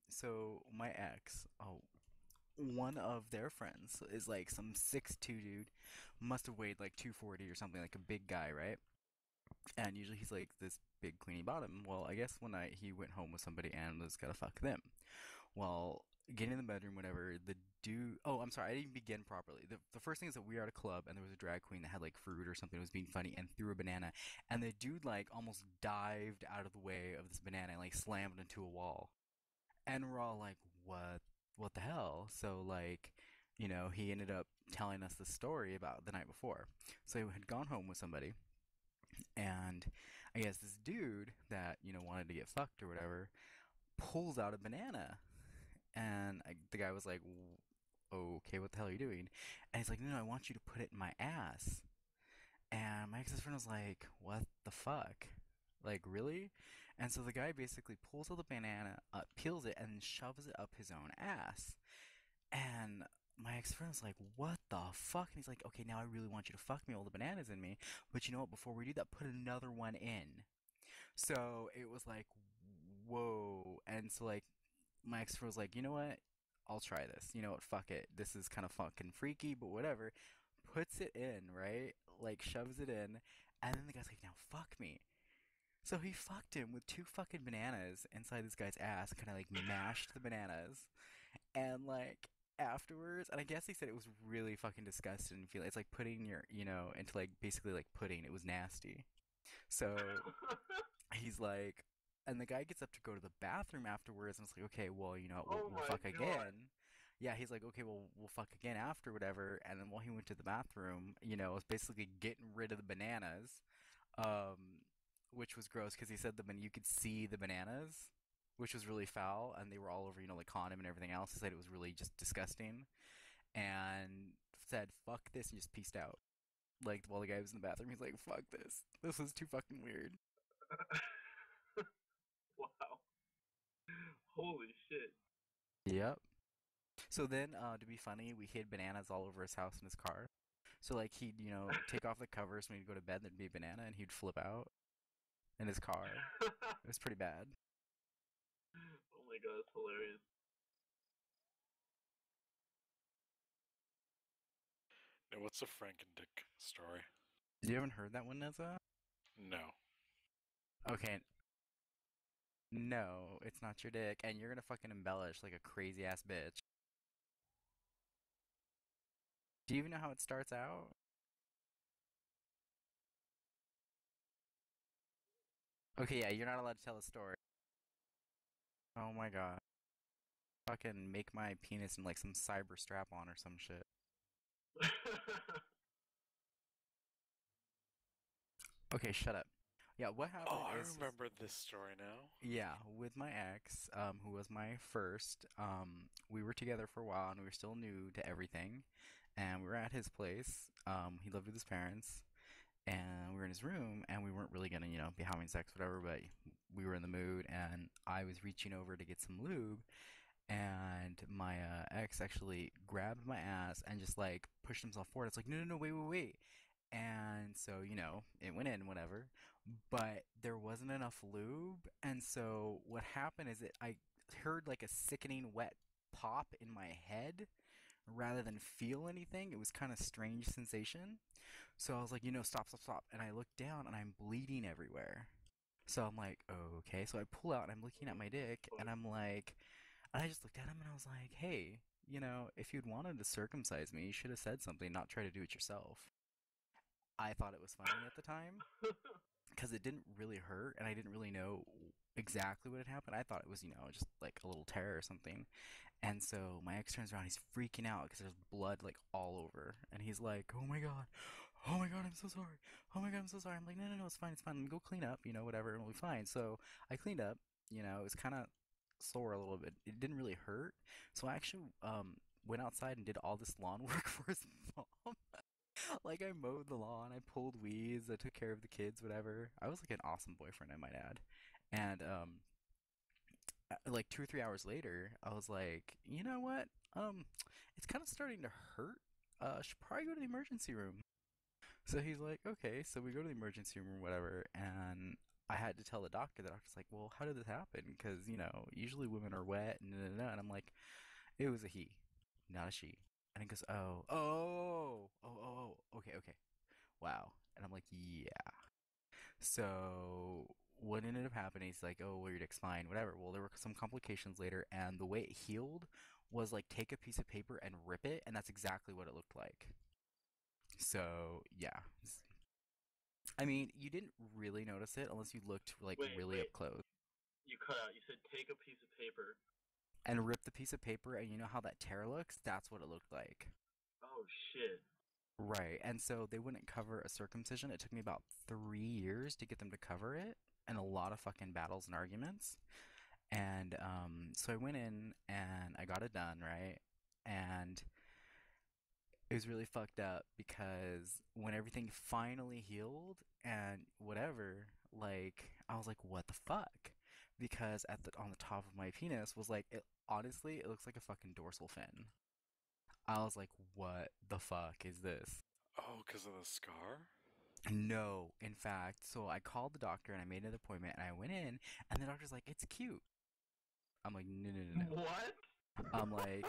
So my ex, one of their friends is like some 6'2" dude, must have weighed like 240 or something, like a big guy, right? And usually he's like this big queenie bottom. Well, I guess one night he went home with somebody and was gonna fuck them. Well, getting in the bedroom, whatever, the dude. Oh, I'm sorry, I didn't begin properly. The first thing is that we were at a club and there was a drag queen that had like fruit or something, was being funny and threw a banana. And the dude like almost dived out of the way of this banana and like slammed into a wall. And we're all like, what the hell? So like, he ended up telling us the story about the night before. So he had gone home with somebody, and I guess this dude that, wanted to get fucked or whatever, pulls out a banana. And the guy was like, okay, what the hell are you doing? And he's like, no, I want you to put it in my ass. And my ex-friend was like, what the fuck? Like, really? And so the guy basically pulls out the banana, peels it, and shoves it up his own ass. And my ex-friend was like, what the fuck? And he's like, okay, now I really want you to fuck me, all the bananas in me. But you know what? Before we do that, put another one in. So it was like, whoa. And so, like, my ex-friend was like, you know what? I'll try this. You know what? Fuck it. This is kind of fucking freaky, but whatever. Puts it in, right? Like, shoves it in. And then the guy's like, now fuck me. So he fucked him with two fucking bananas inside this guy's ass, kind of like mashed the bananas. And like afterwards, and I guess he said it was really fucking disgusting and feel it's like putting your, into like basically like pudding. It was nasty. So he's like, and the guy gets up to go to the bathroom afterwards, and it's like, okay, well, Oh we'll my fuck god. again. Yeah, he's like, okay, well, we'll fuck again after whatever. And then while he went to the bathroom, it was basically getting rid of the bananas, um, which was gross because he said you could see the bananas, which was really foul, and they were all over, like condom and everything else. He said it was really just disgusting, and said fuck this and just pieced out. Like while the guy was in the bathroom, he's like, fuck this. This was too fucking weird. Wow. Holy shit. Yep. So then, to be funny, we hid bananas all over his house and his car. So like he'd, take off the covers when he'd go to bed, there'd be a banana, and he'd flip out in his car. It was pretty bad. Oh my god, that's hilarious. Now, what's the Frank and Dick story? You haven't heard that one, Neza? No. Okay, no, it's not your dick, and you're gonna fucking embellish like a crazy ass bitch. Do you even know how it starts out? Okay, yeah, you're not allowed to tell the story. Oh my god. Fucking make my penis in like some cyber strap on or some shit. Okay, shut up. Yeah, what Oh, happened I is, remember this story now. yeah, with my ex, who was my first, we were together for a while and we were still new to everything. And we were at his place. He lived with his parents, and we were in his room, and we weren't really gonna, be having sex, whatever, but we were in the mood, and I was reaching over to get some lube, and my ex actually grabbed my ass and just like pushed himself forward. It's like, no, no, no, wait, wait, wait. And so, it went in, whatever. But there wasn't enough lube. And so what happened is I heard like a sickening wet pop in my head rather than feel anything. It was kind of strange sensation. So I was like, stop, stop, stop. And I looked down and I'm bleeding everywhere. So I'm like, okay. So I pull out and I'm looking at What my the dick and fuck? I'm like, and I just looked at him and I was like, hey, if you'd wanted to circumcise me, you should have said something, not try to do it yourself. I thought it was funny at the time because it didn't really hurt and I didn't really know exactly what had happened. I thought it was, just like a little tear or something. And so my ex turns around, he's freaking out because there's blood like all over. And he's like, oh my god, I'm so sorry. Oh my god, I'm so sorry. I'm like, no, no, no, it's fine, it's fine. Let me go clean up, whatever, and we'll be fine. So I cleaned up, it was kind of sore a little bit. It didn't really hurt. So I actually went outside and did all this lawn work for his mom. Like I mowed the lawn, I pulled weeds, I took care of the kids, whatever. I was like an awesome boyfriend, I might add. And like 2 or 3 hours later, I was like, you know what? It's kind of starting to hurt. Should probably go to the emergency room. So he's like, okay. So we go to the emergency room or whatever, and I had to tell the doctor. The doctor's like, "Well, how did this happen? Because usually women are wet and I'm like, "It was a he, not a she." And he goes, okay, okay, wow." And I'm like, "Yeah." So what ended up happening is like, "Oh, well, your dick's fine, whatever." Well, there were some complications later, and the way it healed was like take a piece of paper and rip it, and that's exactly what it looked like. So yeah, I mean, you didn't really notice it unless you looked like Wait, really wait. up close. You cut out. You said take a piece of paper. And rip the piece of paper, and you know how that tear looks? That's what it looked like. Oh shit. Right. And so they wouldn't cover a circumcision. It took me about 3 years to get them to cover it, and a lot of fucking battles and arguments. And so I went in and I got it done, right? And it was really fucked up because when everything finally healed and whatever, like I was like, what the fuck? Because at the on the top of my penis was like, honestly, it looks like a fucking dorsal fin. I was like, what the fuck is this? Oh, because of the scar? No, in fact, so I called the doctor and I made an appointment and I went in and the doctor's like, it's cute. I'm like, no, no, no, no. What? I'm like,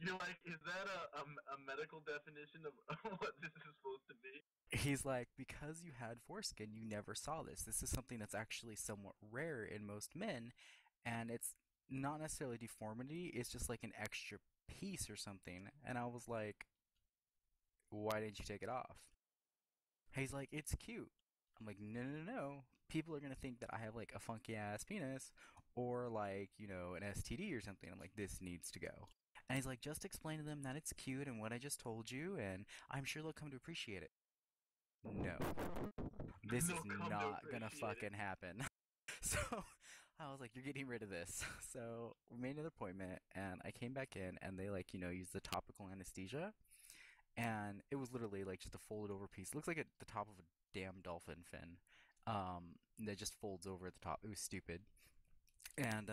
You're like, is that a medical definition of what this is supposed to be? he's like, because you had foreskin, you never saw this. This is something that's actually somewhat rare in most men, and it's not necessarily deformity, it's just like an extra piece or something. And I was like, why didn't you take it off? He's like, it's cute. I'm like, no, no, no, no. People are gonna think that I have like a funky ass penis or like, an STD or something. I'm like, this needs to go. And he's like, just explain to them that it's cute and what I just told you, and I'm sure they'll come to appreciate it. No, this No, is come to not gonna appreciate it. fucking happen. So I was like, you're getting rid of this. So we made an appointment and I came back in and they like, used the topical anesthesia and it was literally like just a folded over piece. It looks like the top of a damn dolphin fin. That just folds over at the top. It was stupid. And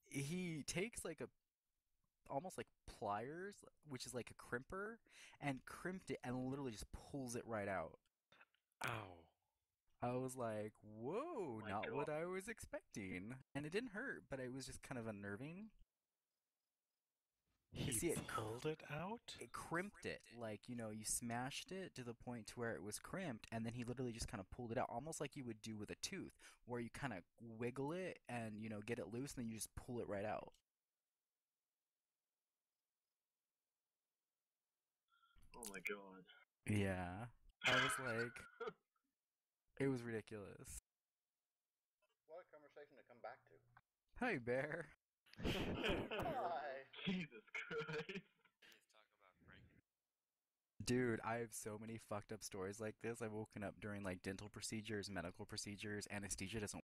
he takes like a almost like pliers, which is like a crimper, and crimped it and literally just pulls it right out. Ow. I was like, Oh whoa, my not god. what I was expecting. And it didn't hurt, but it was just kind of unnerving. Cause He see, pulled it out? it crimped it, like, you smashed it to the point to where it was crimped, and then he literally just kind of pulled it out, almost like you would do with a tooth, where you kind of wiggle it and, get it loose, and then you just pull it right out. Oh my god. Yeah. I was like, it was ridiculous. What a conversation to come back to. Hi, Bear. Hey, Bear. Hi. Jesus Christ. Dude, I have so many fucked up stories like this. I've woken up during like dental procedures, medical procedures. Anesthesia doesn't